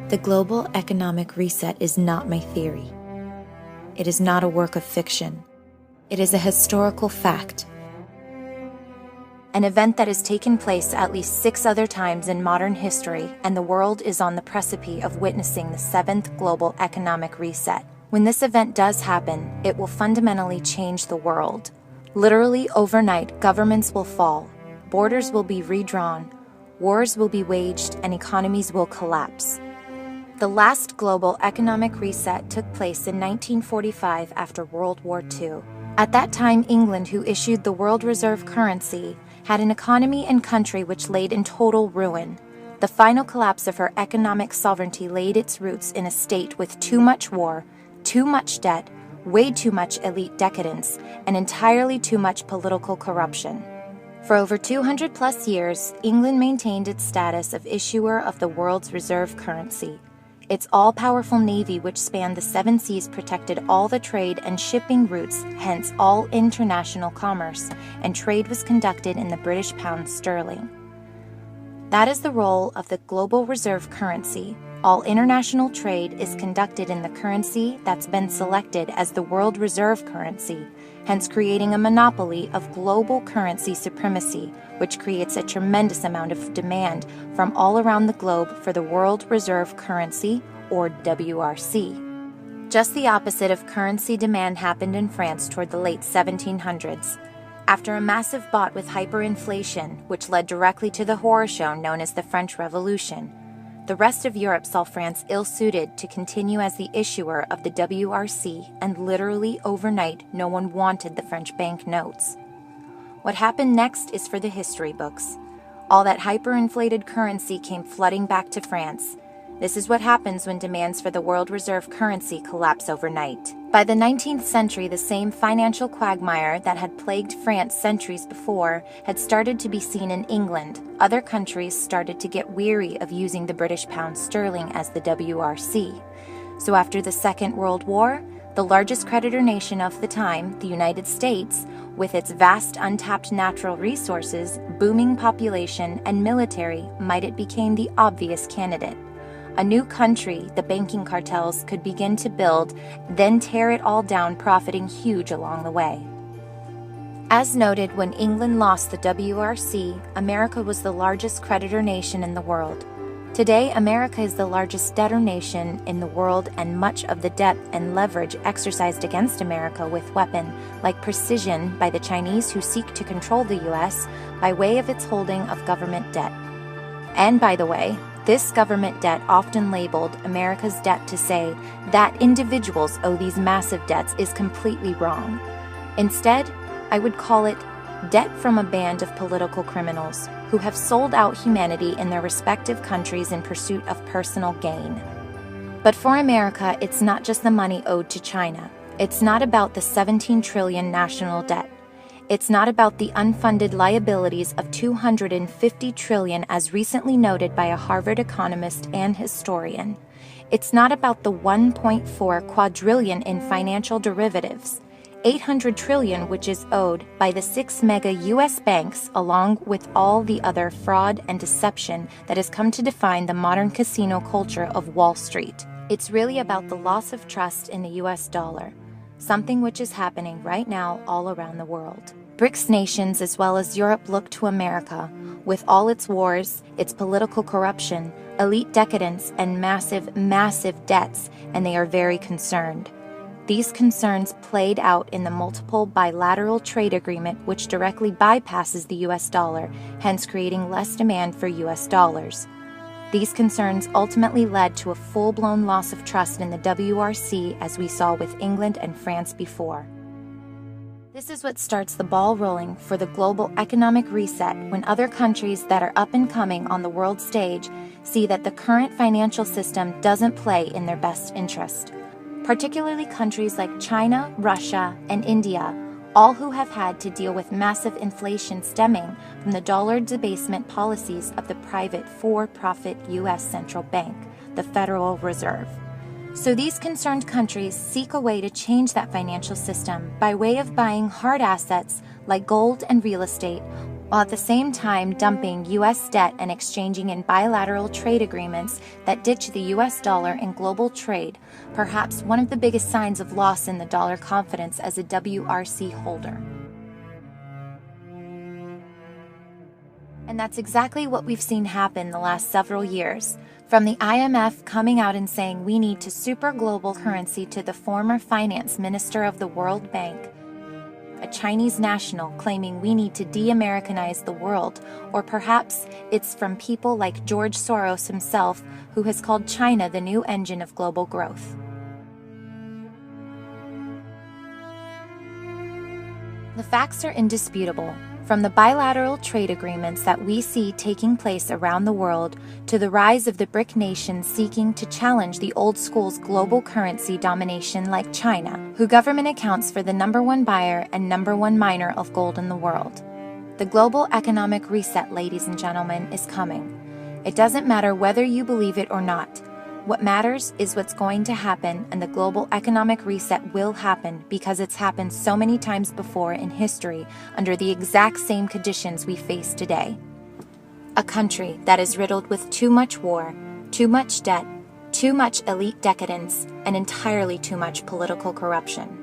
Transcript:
The global economic reset is not my theory. It is not a work of fiction. It is a historical fact. An event that has taken place at least 6 other times in modern history, and the world is on the precipice of witnessing the 7th global economic reset. When this event does happen, it will fundamentally change the world. Literally overnight, governments will fall, borders will be redrawn, wars will be waged, and economies will collapse. The last global economic reset took place in 1945 after World War II. At that time, England, who issued the world reserve currency, had an economy and country which laid in total ruin. The final collapse of her economic sovereignty laid its roots in a state with too much war, too much debt, way too much elite decadence, and entirely too much political corruption. For over 200 plus years, England maintained its status of issuer of the world's reserve currency. Its all-powerful navy, which spanned the 7 seas, protected all the trade and shipping routes, hence all international commerce, and trade was conducted in the British pound sterling. That is the role of the global reserve currency. All international trade is conducted in the currency that's been selected as the world reserve currency, hence creating a monopoly of global currency supremacy, which creates a tremendous amount of demand from all around the globe for the world reserve currency, or WRC. Just the opposite of currency demand happened in France toward the late 1700s. After a massive bout with hyperinflation, which led directly to the horror show known as the French Revolution, the rest of Europe saw France ill-suited to continue as the issuer of the WRC, and literally overnight no one wanted the French banknotes. What happened next is for the history books. All that hyperinflated currency came flooding back to France. This is what happens when demands for the world reserve currency collapse overnight. By the 19th century, the same financial quagmire that had plagued France centuries before had started to be seen in England. Other countries started to get weary of using the British pound sterling as the WRC. So after the Second World War, the largest creditor nation of the time, the United States, with its vast untapped natural resources, booming population, and military, it became the obvious candidate. A new country the banking cartels could begin to build, then tear it all down, profiting huge along the way. As noted, when England lost the WRC, America was the largest creditor nation in the world. Today, America is the largest debtor nation in the world, and much of the debt and leverage exercised against America with weapons like precision by the Chinese, who seek to control the U.S. by way of its holding of government debt. And by the way, this government debt, often labeled America's debt to say that individuals owe these massive debts, is completely wrong. Instead, I would call it debt from a band of political criminals who have sold out humanity in their respective countries in pursuit of personal gain. But for America, it's not just the money owed to China. It's not about the 17 trillion national debt. It's not about the unfunded liabilities of 250 trillion, as recently noted by a Harvard economist and historian. It's not about the 1.4 quadrillion in financial derivatives, 800 trillion which is owed by the 6 mega U.S. banks, along with all the other fraud and deception that has come to define the modern casino culture of Wall Street. It's really about the loss of trust in the U.S. dollar, something which is happening right now all around the world. BRICS nations as well as Europe look to America, with all its wars, its political corruption, elite decadence, and massive debts, and they are very concerned. These concerns played out in the multiple bilateral trade agreement, which directly bypasses the U.S. dollar, hence creating less demand for U.S. dollars. These concerns ultimately led to a full-blown loss of trust in the WRC, as we saw with England and France before. This is what starts the ball rolling for the global economic reset, when other countries that are up and coming on the world stage see that the current financial system doesn't play in their best interest. Particularly countries like China, Russia, and India, all who have had to deal with massive inflation stemming from the dollar debasement policies of the private for-profit U.S. central bank, the Federal Reserve. So these concerned countries seek a way to change that financial system by way of buying hard assets like gold and real estate, while at the same time dumping U.S. debt and exchanging in bilateral trade agreements that ditch the U.S. dollar in global trade, perhaps one of the biggest signs of loss in the dollar confidence as a WRC holder. And that's exactly what we've seen happen the last several years. From the IMF coming out and saying we need to super global currency to the former finance minister of the World Bank, a Chinese national claiming we need to de-Americanize the world, or perhaps it's from people like George Soros himself, who has called China the new engine of global growth. The facts are indisputable. From the bilateral trade agreements that we see taking place around the world to the rise of the BRIC nations seeking to challenge the old school's global currency domination like China, who government accounts for the #1 buyer and #1 miner of gold in the world. The global economic reset, ladies and gentlemen, is coming. It doesn't matter whether you believe it or not. What matters is what's going to happen, and the global economic reset will happen because it's happened so many times before in history under the exact same conditions we face today. A country that is riddled with too much war, too much debt, too much elite decadence, and entirely too much political corruption.